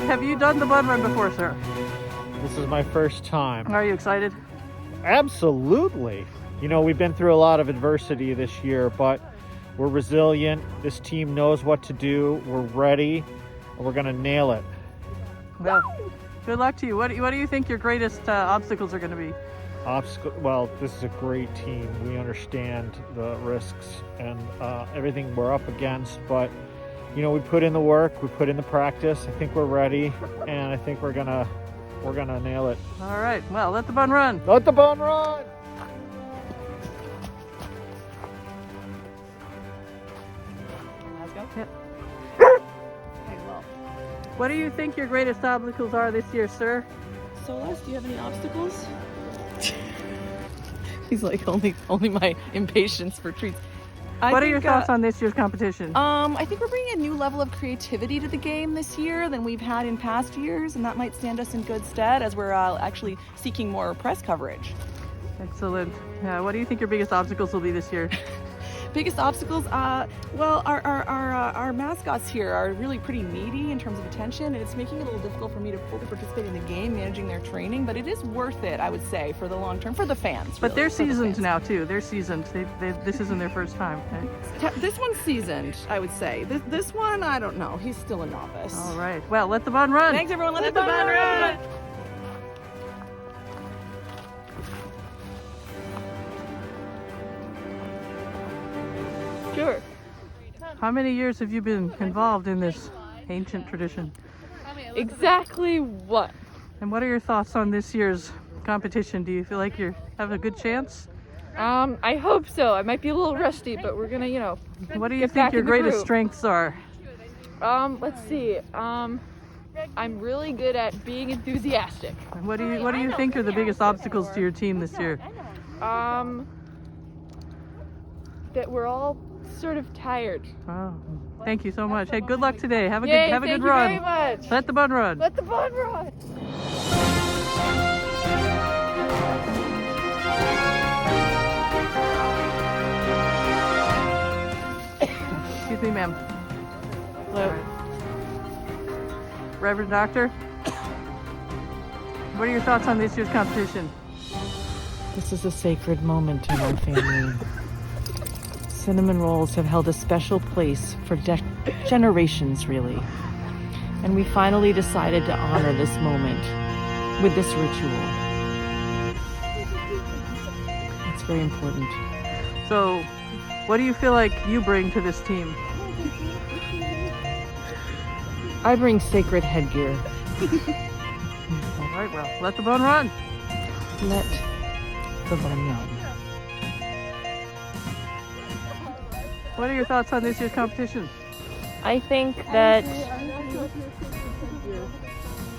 Have you done the bun run before, sir? This is my first time. Are you excited? Absolutely. You know, we've been through a lot of adversity this year, but we're resilient. This team knows what to do. We're ready, and we're going to nail it. Well, good luck to you. What do you think your greatest obstacles are going to be? Well, this is a great team. We understand the risks and everything we're up against, but you know, we put in the work, we put in the practice. I think we're ready, and I think we're gonna nail it. All right. Well, let the bun run. Let the bun run. Let's go. Yep. What do you think your greatest obstacles are this year, sir? Solas, do you have any obstacles? He's like, only my impatience for treats. What are your thoughts on this year's competition? I think we're bringing a new level of creativity to the game this year than we've had in past years, and that might stand us in good stead as we're actually seeking more press coverage. Excellent. What do you think your biggest obstacles will be this year? Biggest obstacles? Well, our mascots here are really pretty needy in terms of attention, and it's making it a little difficult for me to fully participate in the game, managing their training, but it is worth it, I would say, for the long term, for the fans. But really, they're seasoned now, too. They're seasoned. This isn't their first time, right? This one's seasoned, I would say. This one, I don't know. He's still a novice. All right. Well, let the bun run. Thanks, everyone. Let the bun run. Sure. How many years have you been involved in this ancient tradition? Exactly what? And what are your thoughts on this year's competition? Do you feel like you have a good chance? I hope so. I might be a little rusty, but we're gonna, What do you think your greatest strengths are? Let's see. I'm really good at being enthusiastic. And what do you think are the biggest obstacles to your team this year? That we're all sort of tired. Oh, thank you so much. Hey, good luck today. Have a Yay, good run. Thank you very much. Let the bun run. Let the bun run. Excuse me, ma'am. Hello. Right. Reverend Doctor, what are your thoughts on this year's competition? This is a sacred moment in our family. Cinnamon rolls have held a special place for generations, really. And we finally decided to honor this moment with this ritual. It's very important. So, what do you feel like you bring to this team? I bring sacred headgear. All right, well, let the bun run. Let the bun run. What are your thoughts on this year's competition? I think that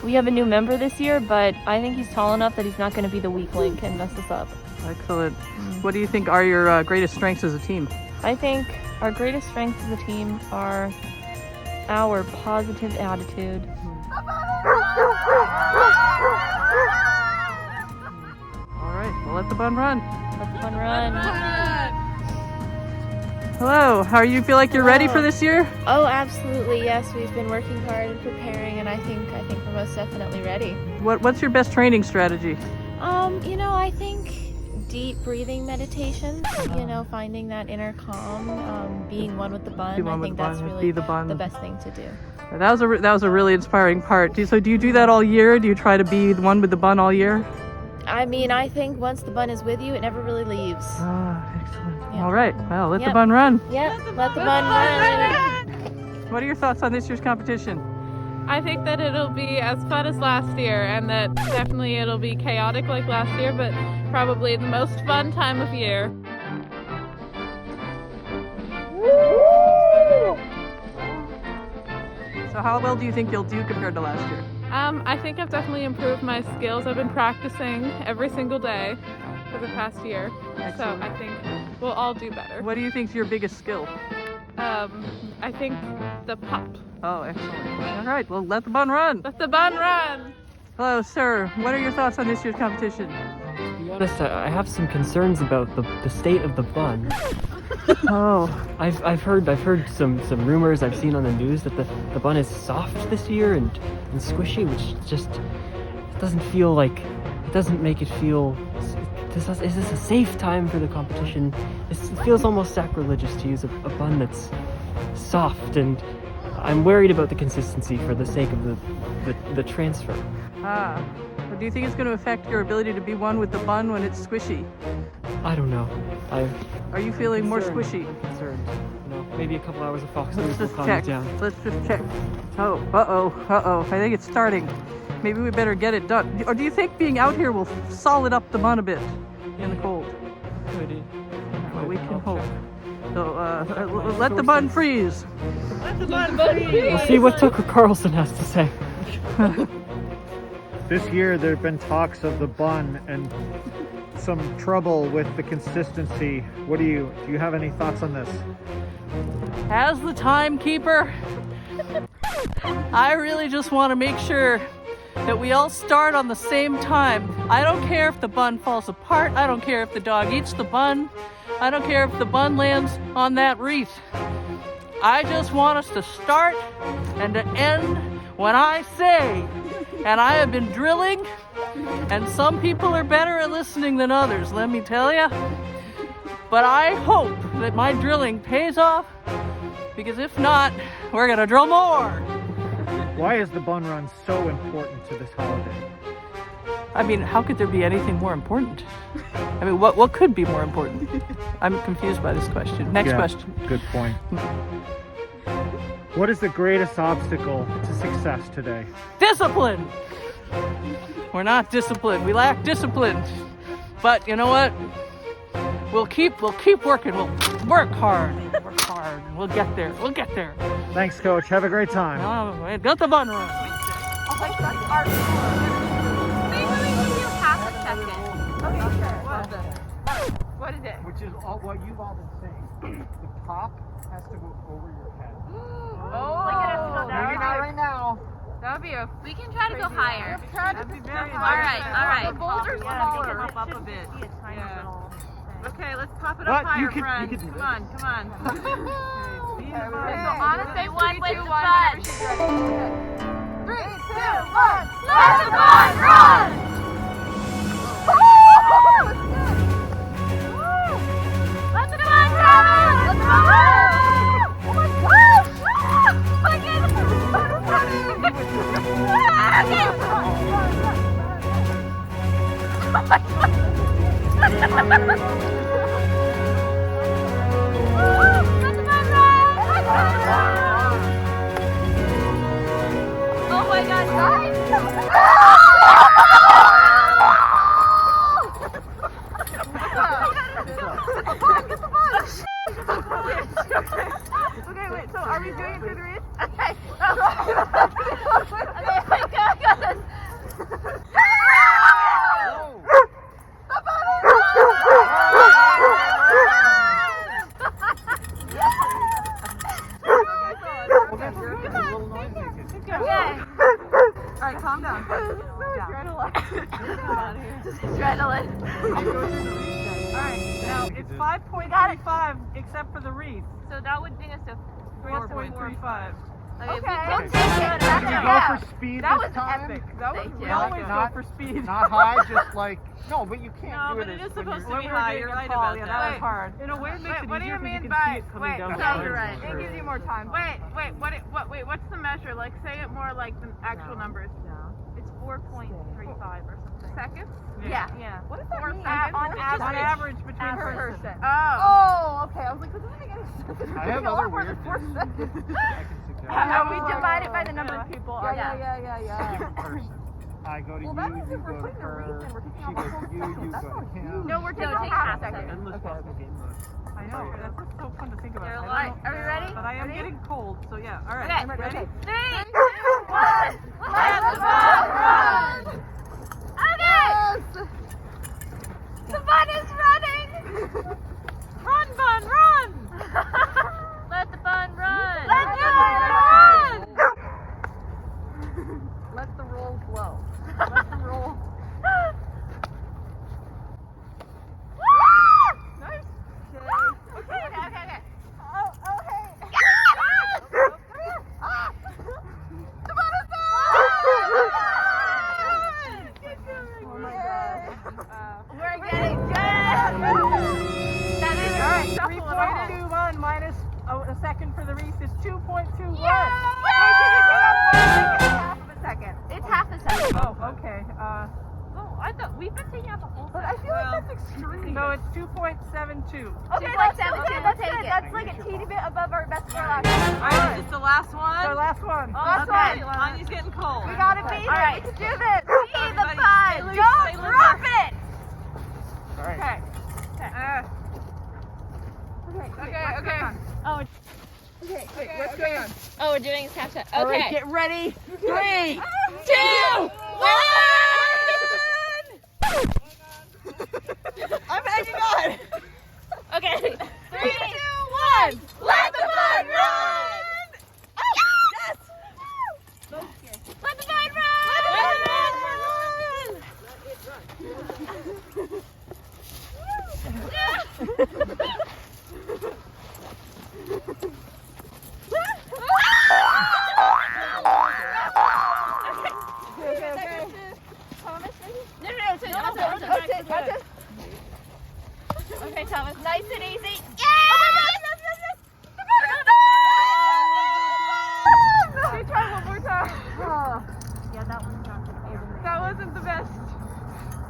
we have a new member this year, but I think he's tall enough that he's not going to be the weak link and mess us up. Excellent. What do you think are your greatest strengths as a team? I think our greatest strengths as a team are our positive attitude. All right, well, let the bun run. Let the bun run. Hello, how do you feel like you're ready for this year? Oh, absolutely, yes. We've been working hard and preparing, and I think we're most definitely ready. What's your best training strategy? I think deep breathing meditations, finding that inner calm, being one with the bun. I think that's really the best thing to do. That was a really inspiring part. So do you do that all year? Do you try to be the one with the bun all year? I mean, I think once the bun is with you, it never really leaves. Ah, excellent. Yeah. All right, well, let the bun run. Yep, let the bun run. What are your thoughts on this year's competition? I think that it'll be as fun as last year, and that definitely it'll be chaotic like last year, but probably the most fun time of year. So how well do you think you'll do compared to last year? I think I've definitely improved my skills. I've been practicing every single day for the past year. Excellent. So I think we'll all do better. What do you think is your biggest skill? I think the pop. Oh, excellent. All right, well, let the bun run. Let the bun run. Hello, sir. What are your thoughts on this year's competition? To be honest, I have some concerns about the state of the bun. Oh. I've heard some rumors I've seen on the news that the bun is soft this year and squishy, which just doesn't feel like, it doesn't make it feel. Is this a safe time for the competition? It feels almost sacrilegious to use a bun that's soft, and I'm worried about the consistency for the sake of the transfer. Ah. Well, do you think it's going to affect your ability to be one with the bun when it's squishy? I don't know. Are you feeling more concerned. squishy? I'm concerned. You know, maybe a couple hours of Fox News Let's will just calm check. me down. Let's just check. Oh, uh-oh. I think it's starting. Maybe we better get it done. Or do you think being out here will solid up the bun a bit in the cold? Good. Well, we can I'll hope. check. So, let the bun freeze. Let the bun freeze! We'll see what Tucker Carlson has to say. This year there have been talks of the bun and some trouble with the consistency. Do you have any thoughts on this? As the timekeeper, I really just want to make sure that we all start on the same time. I don't care if the bun falls apart. I don't care if the dog eats the bun. I don't care if the bun lands on that wreath. I just want us to start and to end when I say. And I have been drilling, and some people are better at listening than others, let me tell you. But I hope that my drilling pays off, because if not, we're gonna drill more. Why is the bun run so important to this holiday? I mean, how could there be anything more important? I mean, what could be more important? I'm confused by this question. Next question. Good point. What is the greatest obstacle to success today? Discipline! We're not disciplined. We lack discipline. But you know what? We'll keep working. We'll work hard. Work hard. And we'll get there. We'll get there. Thanks, Coach. Have a great time. Oh, got the bun run. What is it? Which is what you've all been saying. The top has to go over your head. Maybe not right now. That would be a. We can try to go higher. That'd be very. All right. The boulders are smaller. Up a bit. Okay, let's pop it But up higher, you could friends. do this. Come on. So Say honestly, one with the one. bun. 3, 2, 1. Let the bun run! Let the bun run! Let the bun run! Oh my gosh! Look at the bun running! Let the bun run! Oh my god, guys! Okay, wait. So are we doing it through the wrist? Okay. I got this. Okay. All right, calm down. Adrenaline. All right, now it's 5.35 except for the wreath. So that would bring us to 4.35. Okay. Okay. We'll Okay. take it. Can we go for speed That this was time? epic. That was Thank you. We always go Not- for speed. Not high, just like no, but you can't No, do but it. it is when supposed to you're- be high. You're right about that. That was hard. In a way, it makes it What do easier you because you mean can see by it coming wait? down. No, the you're road. right. It gives you more time. Wait. What's the measure? Like, say it more like the actual numbers. It's 4.35 or something. Seconds? Yeah. Yeah. What does that mean? On On average between Per person. person. Oh, okay. I was like, that doesn't make any sense. I have All other more than weird 4 things seconds. I can suggest. We divide it by the number of people. Different person. I go to Well, you, that means you if we're go to putting a wreath her, in, we're taking she out the goes whole to you, section. you That's go not to huge. him. No, we're taking taking half half a second. Endless possible game mode. I know. That's just so fun to think about. They're I don't alive. know. Are we ready? But I am getting cold, so yeah. All right. Okay. I'm ready. 3, 2, 1. Let the bun run! Okay. The bun is running. Run, bun, run! Let the bun run. Let the bun run. Let the roll flow. Let Okay. I thought we've been taking out the whole. But I feel like that's extreme. So it's 2.72. Okay, that's good. That's like a teeny bit above our best score last year. All right, is this the last one? Our last one. Last Okay, one. Anya's getting cold. We gotta beat it. All right. We can do this. Be the Everybody fun. stay loose, Don't stay loose. drop it. All right. Okay. Okay. Oh. Wait, what's going on? Oh, we're doing Snapchat. Okay. All right, get ready. 3, 2, 1. I'm hanging on. Okay. 3, 2, 1. Let the fun run! Yes. Let the fun run. Okay, Thomas, nice and easy. Yeah! Okay, try one more time. Yeah, that one's not the favorite. That wasn't the best.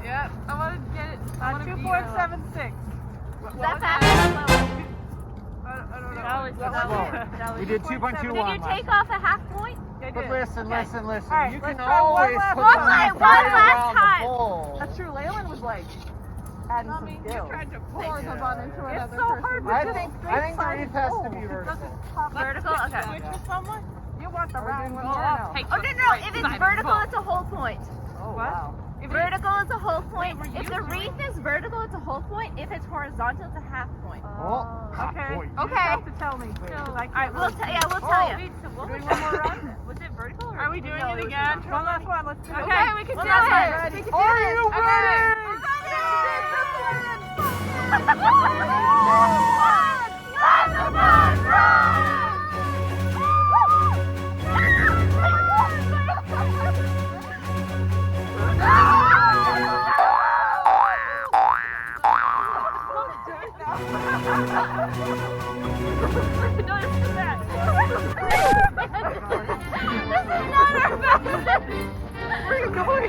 Yep, I want to get it. 2.76. That's half. I don't know. We did 2.21. Did you take off a half point? But listen. right, You let's can try one always last put one. something One right last around time. the bowl. That's true. Leyland was like adding some skills. to pour the bun into It's so hard with I this think the straight-sided wreath has to bowl. be It vertical. doesn't pop up. Vertical? Okay. Switch with someone? You want the round one? Oh, take Okay, no, if it's vertical, it's a whole point. Oh, wow. Vertical is a whole point. If the wreath is vertical, it's a whole point. If it's horizontal, it's a half point. Oh, hot Okay. boy. You just Okay. have to tell me. All right, we'll tell you. Doing one more run? Was it vertical? Are we doing it again? One last one. Let's do it. Okay, we can do it. Are you ready? Where are you going?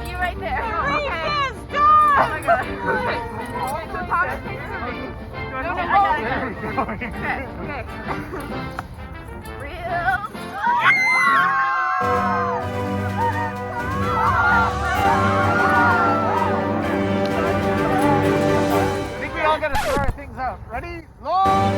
You right there. I think we all gotta start things out. Ready? Long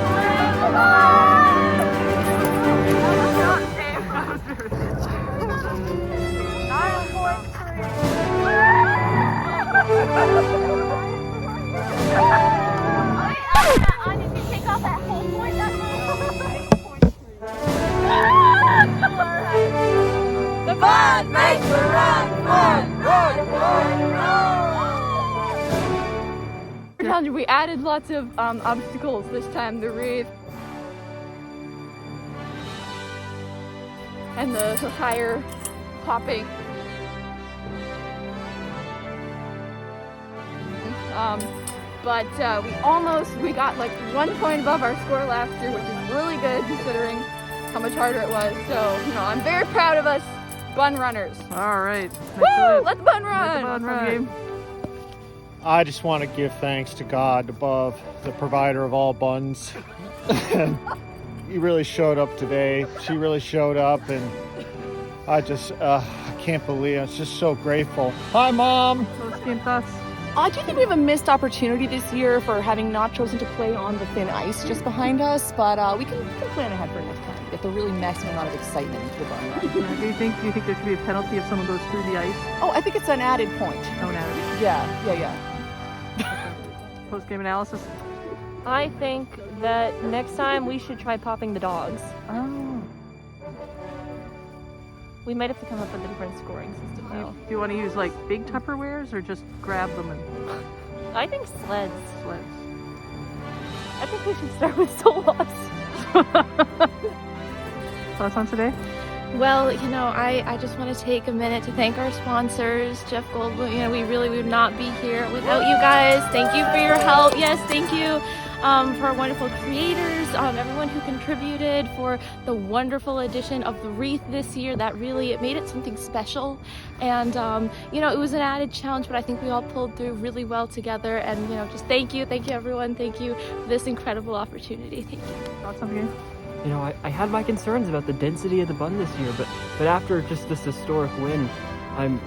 We added lots of obstacles this time. The wreath and the higher hopping. But we got like 1 point above our score last year, which is really good considering how much harder it was. So, I'm very proud of us bun runners. All right. Woo! Let's bun run! I just want to give thanks to God above, the provider of all buns. He really showed up today. She really showed up, and I just I can't believe it. I'm just so grateful. Hi, Mom. I do think we have a missed opportunity this year for having not chosen to play on the thin ice just behind us, but we can plan ahead for next time. Get the really maximum amount of excitement into the bun run. Yeah, do you think there should be a penalty if someone goes through the ice? Oh, I think it's an added point. Oh, no. Yeah. Post-game analysis? I think that next time we should try popping the dogs. Oh. We might have to come up with a different scoring system though. Do you want to use like big Tupperwares or just grab them and I think sleds. sleds? I think we should start with Solos. Thoughts on today? Well, you know, I just want to take a minute to thank our sponsors, Jeff Goldblum. You know, we would not be here without you guys. Thank you for your help. Yes, thank you for our wonderful creators, everyone who contributed, for the wonderful addition of the wreath this year. That really, it made it something special. And, you know, it was an added challenge, but I think we all pulled through really well together. And, you know, just thank you everyone. Thank you for this incredible opportunity. Thank you. Thoughts on the game? You know, I had my concerns about the density of the bun this year, but after just this historic win, I'm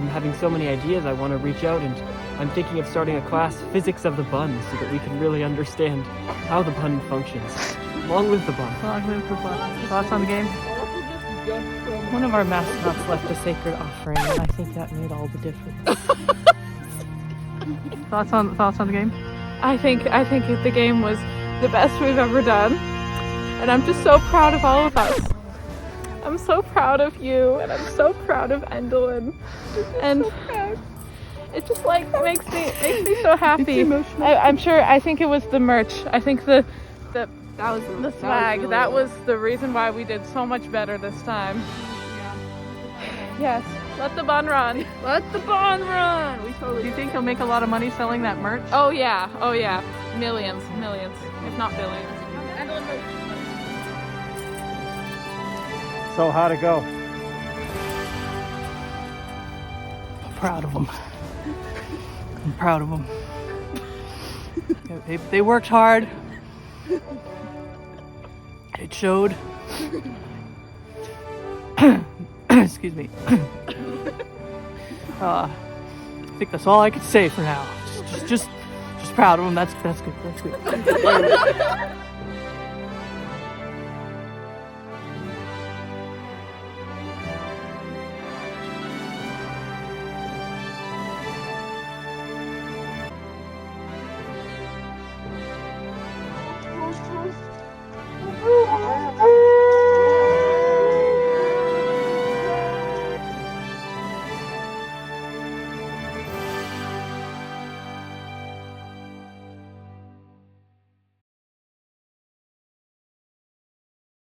having so many ideas. I want to reach out, and I'm thinking of starting a class, Physics of the Bun, so that we can really understand how the bun functions. Long live the bun. Long live the bun. Thoughts on the game? One of our mascots left a sacred offering, and I think that made all the difference. Thoughts on the game? I think the game was the best we've ever done. And I'm just so proud of all of us. I'm so proud of you, and I'm so proud of Endlin. And it just like makes me so happy. I'm sure. I think it was the merch. I think the swag. That was the reason why we did so much better this time. Yes. Let the bun run. Let the bun run. We totally. Do you think you'll make a lot of money selling that merch? Oh yeah. Millions, if not billions. So how'd it go? I'm proud of them. I'm proud of them. They worked hard. It showed. Excuse me. I think that's all I can say for now. Just proud of them. That's good. That's good.